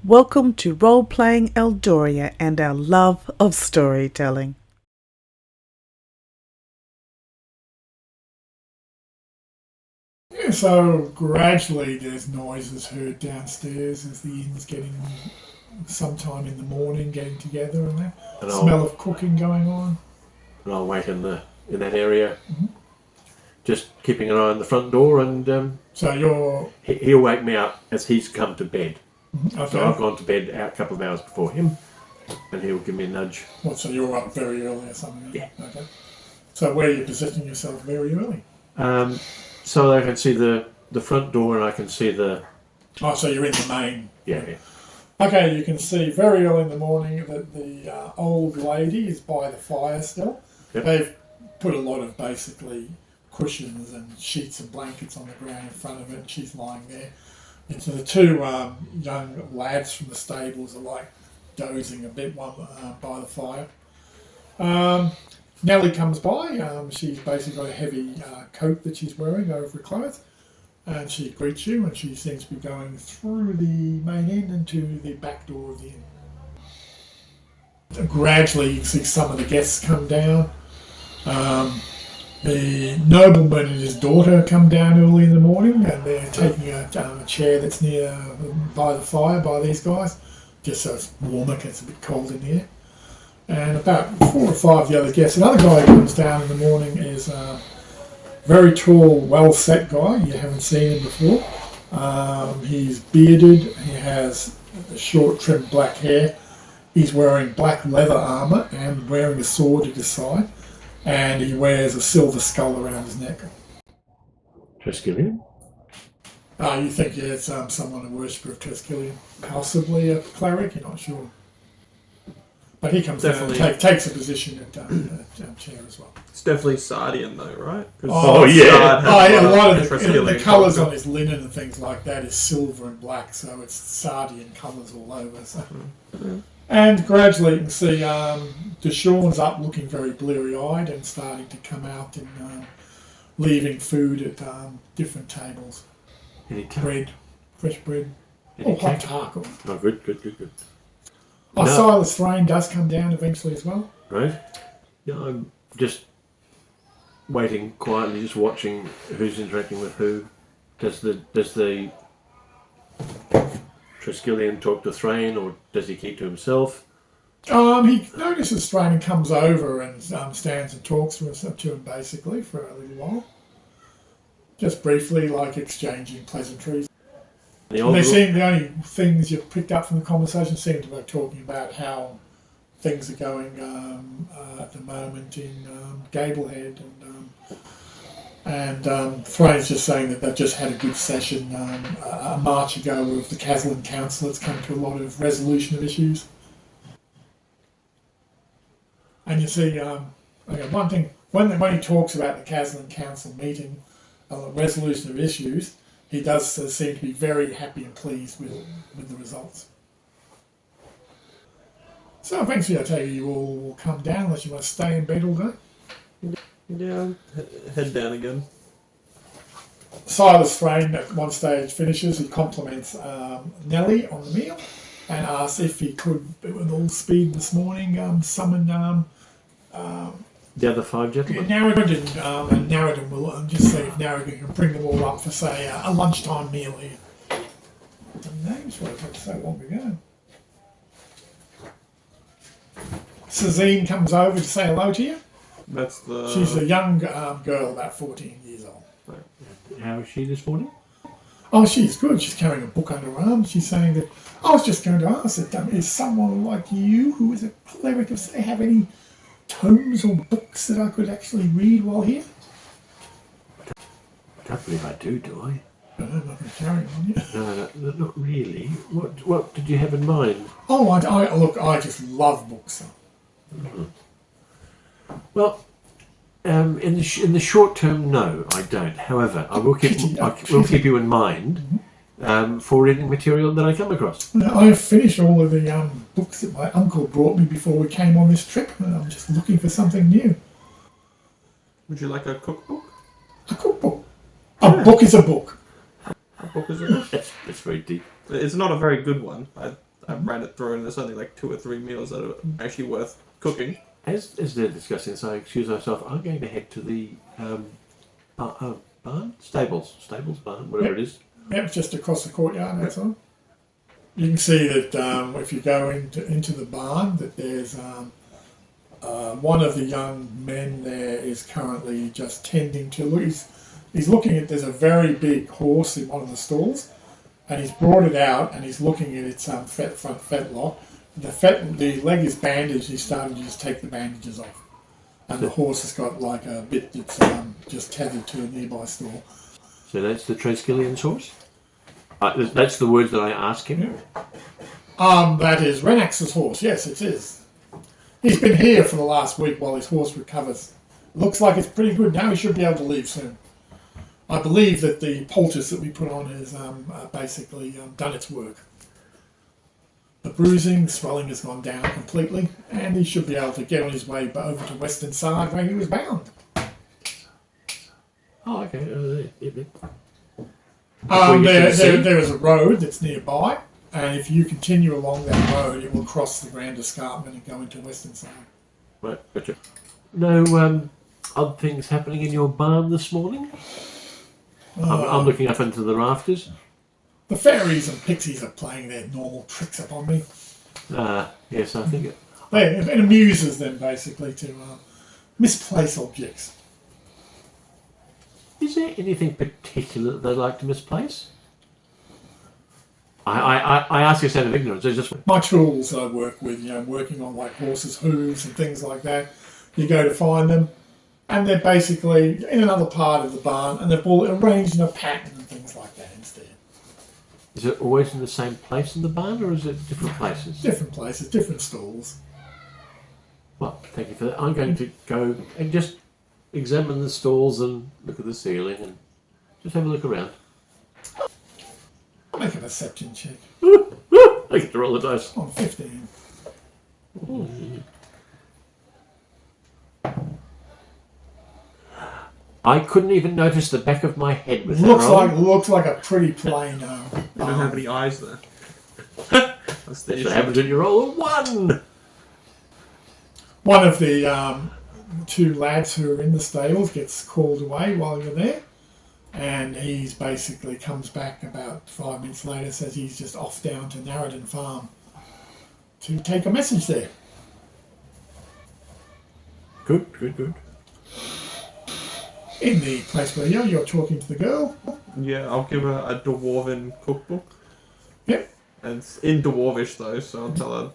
Welcome to Roleplaying Eldoria and our love of storytelling. Yeah, so gradually there's noises heard downstairs as the inn's getting sometime in the morning getting together and that. And Smell of cooking going on. And I'll wait in that area, just keeping an eye on the front door, and So you're... he'll wake me up as he's come to bed. Okay. So I've gone to bed a couple of hours before him, and he'll give me a nudge. What, so you're up very early or something? Yeah. Okay. So where are you positioning yourself very early? So I can see the front door, and I can see the... Oh, so you're in the main. Yeah. Okay, you can see very early in the morning that the old lady is by the fire still. Yep. They've put a lot of basically cushions and sheets and blankets on the ground in front of it, and she's lying there. And so the two young lads from the stables are like dozing a bit by the fire. Nellie comes by. She's basically got a heavy coat that she's wearing over her clothes. And she greets you, and she seems to be going through the main inn into the back door of the inn. Gradually, you can see some of the guests come down. The nobleman and his daughter come down early in the morning, and they're taking a chair that's near by the fire by these guys, just so it's warmer because it's a bit cold in here. And about 4 or 5 of the other guests. Another guy who comes down in the morning is very tall, well-set guy. You haven't seen him before. He's bearded. He has short, trimmed black hair. He's wearing black leather armour and wearing a sword at his side. And he wears a silver skull around his neck. Treskillian? You think it's someone, a worshipper of Treskillian? Possibly a cleric, you're not sure. But he comes Definitely. down and takes a position at chair as well. It's definitely Sardian though, right? Oh, yeah. A lot of the Treskillian colours culture. on his linen and things like that is silver and black, so it's Sardian colours all over. So. And gradually you can see Deshawn's up looking very bleary-eyed and starting to come out and leaving food at different tables. Any Bread, fresh bread. Any Hot cake? taco. Oh, good. Oh, No. Silas Thrain does come down eventually as well. Right? Yeah, I'm just waiting quietly, just watching who's interacting with who. Does the Treskillian talk to Thrain, or does he keep to himself? He notices Thrain and comes over and stands and talks to him basically for a little while. Just briefly, like exchanging pleasantries. The And the only things you picked up from the conversation seem to be talking about how things are going at the moment in Gablehead, and Thrain's just saying that they've just had a good session a March ago with the Caslan Council. It's come to a lot of resolution of issues. And you see, one thing, when he talks about the Caslan Council meeting, resolution of issues, he does seem to be very happy and pleased with the results. So eventually I tell you all will come down unless you want to stay in bed all day. Yeah, head down again. Silas Thrain at one stage finishes. He compliments Nellie on the meal and asks if he could, with all speed this morning, summon The other 5 gentlemen? Narragansett, and Narragansett will just see if Narragansett can bring them all up for, say, a lunchtime meal here. The names were so long ago. Sazine comes over to say hello to you. That's the. She's a young girl, about 14 years old. How is she this morning? Oh, she's good. She's carrying a book under her arm. She's saying that, I was just going to ask that is someone like you who is a cleric, if they have any tomes or books that I could actually read while here? I don't believe I do I? No, I'm not going to carry on you. No, not really. What did you have in mind? Oh, I just love books. Well, in the short term, no, I don't. However, I will keep you in mind for reading material that I come across. I've finished all of the books that my uncle brought me before we came on this trip, and I'm just looking for something new. Would you like a cookbook? A cookbook. A book is a book. A book is a book. That's very deep. It's not a very good one. I I've ran it through, and there's only like 2 or 3 meals that are actually worth cooking. As they're discussing this, I excuse myself. I'm going to head to the barn? Stables, barn, whatever it is. Yep, just across the courtyard, that's all. You can see that if you go into the barn, that there's one of the young men there is currently just tending to. He's looking at. There's a very big horse in one of the stalls, and he's brought it out and he's looking at its front fetlock. The leg is bandaged. He's starting to just take the bandages off, and the horse has got like a bit that's just tethered to a nearby stall. So that's the Triskelian's horse? That's the words that I ask him? That is Renax's horse, yes it is. He's been here for the last week while his horse recovers. Looks like it's pretty good now, he should be able to leave soon. I believe that the poultice that we put on has basically done its work. The bruising, swelling has gone down completely, and he should be able to get on his way over to Western Side where he was bound. Oh, okay. There is a road that's nearby, and if you continue along that road, it will cross the Grand Escarpment and go into Western Side. Right, gotcha. No odd things happening in your barn this morning? I'm looking up into the rafters. The fairies and pixies are playing their normal tricks upon me. Yes, I think It amuses them, basically, to misplace objects. Is there anything particular that they like to misplace? I ask this out of ignorance. It's just My tools I work with, working on like horses' hooves and things like that. You go to find them, and they're basically in another part of the barn, and they're all arranged in a pattern and things like that instead. Is it always in the same place in the barn, or is it different places? Different places, different stalls. Well, thank you for that. I'm going to go and just examine the stalls and look at the ceiling and just have a look around. Make a perception check. I get to roll the dice. On 15. I couldn't even notice the back of my head with that Looks like a pretty plain. You don't have any eyes there. That's the That's issue. what happens when you roll a 1. One of the 2 lads who are in the stables gets called away while you're there, and he's basically comes back about 5 minutes later, says he's just off down to Narradin Farm to take a message there. Good. In the place where you're talking to the girl. Yeah, I'll give her a Dwarven cookbook. Yep. And it's in Dwarvish though, so I'll tell her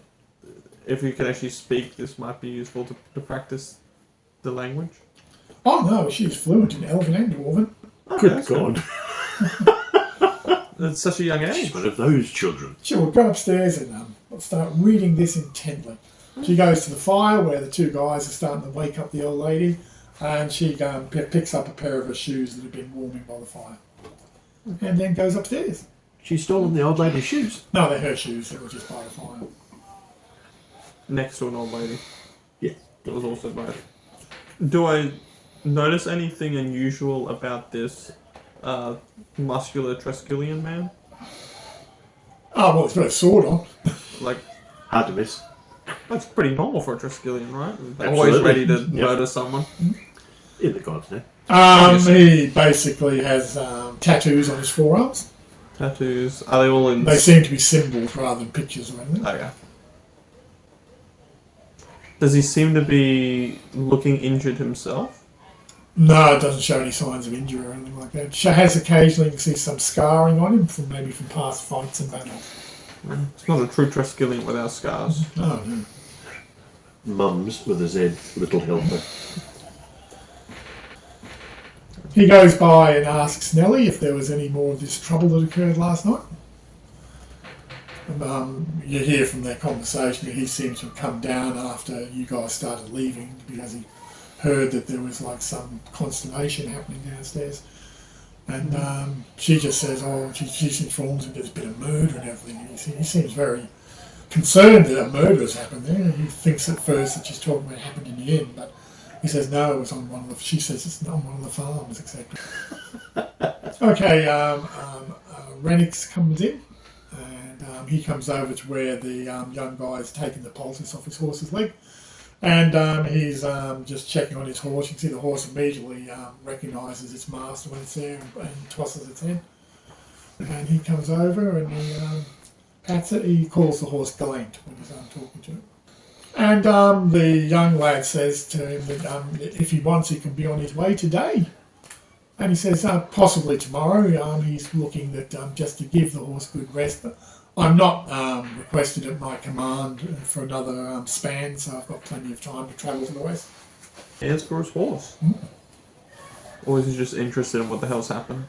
if you can actually speak, this might be useful to practice the language. Oh no, she's fluent in Elven and Dwarven. Good God. At such a young She's age. one of those children. She will go upstairs and start reading this intently. She goes to the fire where the 2 guys are starting to wake up the old lady, and she picks up a pair of her shoes that have been warming by the fire, and then goes upstairs. She's stolen the old lady's shoes. No, they're her shoes. They were just by the fire. Next to an old lady. Yeah. That was also by. Do I notice anything unusual about this muscular Triskelion man? Oh, well, it's got a sword on. Like, Hard to miss. that's pretty normal for a Triskelion, right? They're Absolutely. always ready to Yep. murder someone. In the gods now. He basically has tattoos on his forearms. Tattoos. Are they all in... They seem to be symbols rather than pictures or anything. Oh, yeah. Does he seem to be looking injured himself? No, it doesn't show any signs of injury or anything like that. She has occasionally, you can see some scarring on him from past fights and battles. It's not a true Triskelion without scars. Oh, no. Mums with a Z, little helper. He goes by and asks Nellie if there was any more of this trouble that occurred last night. And, you hear from their conversation that he seems to have come down after you guys started leaving because he heard that there was like some consternation happening downstairs. And she just says, she informs him there's been a murder and everything. He seems very concerned that a murder has happened there. He thinks at first that she's talking about it happened in the inn, but he says no, it was on one of the. She says it's on one of the farms, etc. Okay, Renix comes in, and he comes over to where the young guy is taking the poultice off his horse's leg. And he's just checking on his horse. You can see the horse immediately recognises its master when it's there and tosses its head. And he comes over and he pats it. He calls the horse Gallant when he's talking to it. And the young lad says to him that if he wants, he can be on his way today. And he says, possibly tomorrow. He's looking at just to give the horse good rest. I'm not requested at my command for another span, so I've got plenty of time to travel to the west. As for his horse? Or is he just interested in what the hell's happened?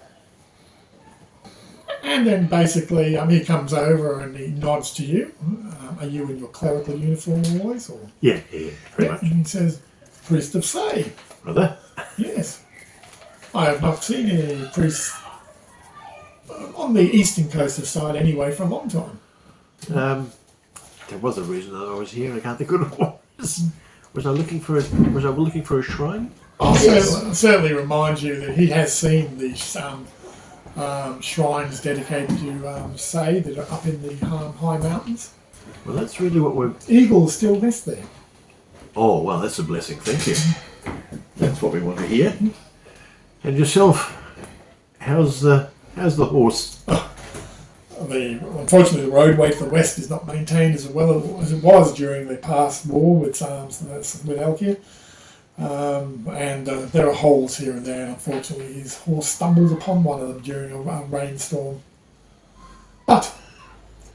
And then basically he comes over and he nods to you. Are you in your clerical uniform always? Or? Yeah, pretty much. And he says, Priest of Say. Brother? Yes. I have not seen any priests on the eastern coast of Side anyway for a long time. There was a reason that I was here. I can't think what it was. Was I looking for a shrine? I'll certainly remind you that he has seen these shrines dedicated to Say that are up in the high mountains. Well, that's really what we're... Eagles still nest there. Oh, well, that's a blessing. Thank you. That's what we want to hear. And yourself, how's the horse? Unfortunately, the roadway to the west is not maintained as well as it was during the past war with Elkia. And there are holes here and there, and unfortunately his horse stumbles upon one of them during a rainstorm. But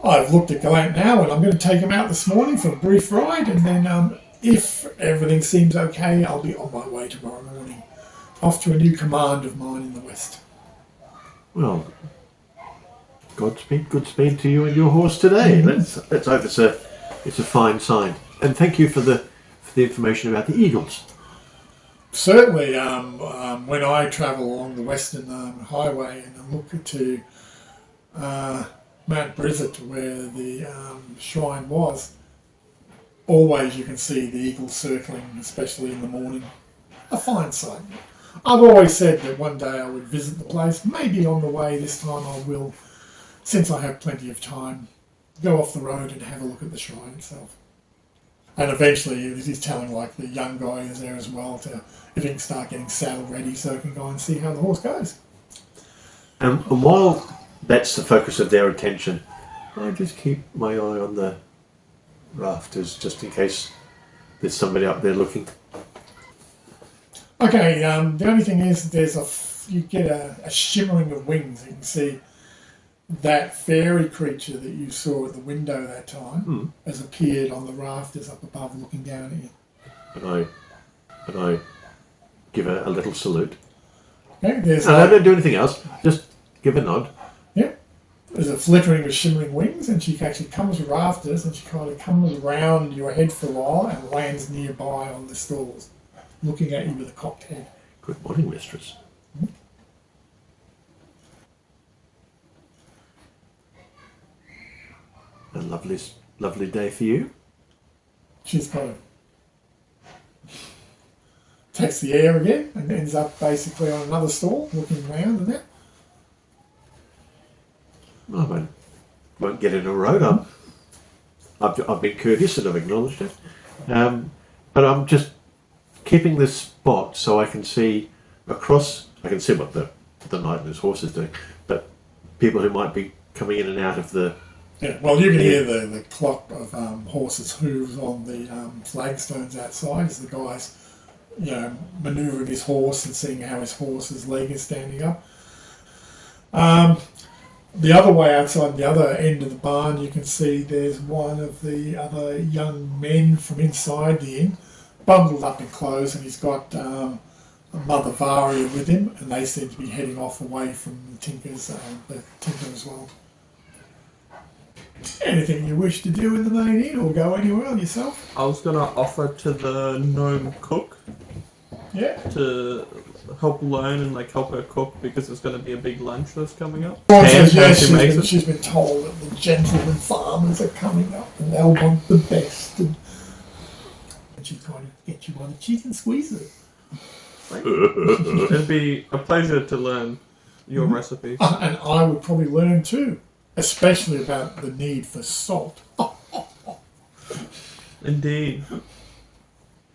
I've looked at Gallant now, and I'm going to take him out this morning for a brief ride, and then if everything seems okay, I'll be on my way tomorrow morning, off to a new command of mine in the west. Well, good speed to you and your horse today. Let's hope it's a fine sign. And thank you for the information about the eagles. Certainly, when I travel along the western highway and I look to Mount Brizet, where the shrine was, always you can see the eagles circling, especially in the morning. A fine sight. I've always said that one day I would visit the place. Maybe on the way this time I will, since I have plenty of time, go off the road and have a look at the shrine itself. And eventually he's telling like the young guy who's there as well to if he can start getting saddle ready so he can go and see how the horse goes. And while that's the focus of their attention, I just keep my eye on the rafters just in case there's somebody up there looking. Okay, the only thing is you get a shimmering of wings. You can see that fairy creature that you saw at the window that time has appeared on the rafters up above looking down at you. And I give a little salute. Okay, I don't do anything else, just give a nod. Yeah. There's a flittering of shimmering wings, and she actually comes to rafters and she kind of comes around your head for a while and lands nearby on the stalls, looking at you with a cocked head. Good morning, mistress. A lovely day for you. She's kind of takes the air again and ends up basically on another stall, looking around and that. I won't get in a road. I've been courteous and I've acknowledged it. But I'm just keeping this spot so I can see across. I can see what the knight and his horse is doing, but people who might be coming in and out of the. Yeah, well, you can hear the clock of horses' hooves on the flagstones outside as the guy's, manoeuvring his horse and seeing how his horse's leg is standing up. The other way outside the other end of the barn, you can see there's one of the other young men from inside the inn, bundled up in clothes, and he's got a Mother Varia with him, and they seem to be heading off away from the tinker as well. Anything you wish to do in the main inn, or go anywhere on yourself? I was going to offer to the gnome cook to help learn and help her cook, because there's going to be a big lunch that's coming up. She's been told that the gentlemen farmers are coming up and they'll want the best. And she's going to get you on the cheek and squeeze it. It'd be a pleasure to learn your recipe. And I would probably learn too. especially about the need for salt. Indeed.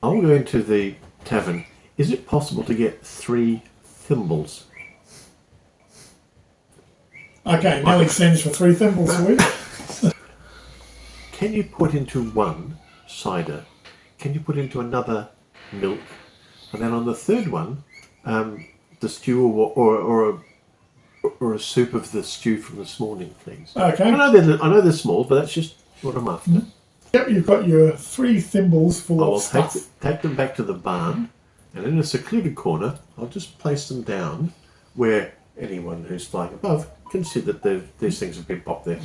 I'll go into the tavern. Is it possible to get 3 thimbles? Okay, now he sends for 3 thimbles a week. Can you put into one cider? Can you put into another milk? And then on the third one, the stew or a soup of the stew from this morning, please. Okay. I know they're small, but that's just what I'm after. Yep, you've got your 3 thimbles full I will of stuff. take them back to the barn, and in a secluded corner, I'll just place them down where anyone who's flying above can see that these things have been popped there.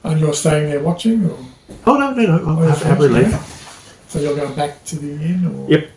And you're staying there watching? Or? Oh, no, I have relief. So you're going back to the inn? Or? Yep.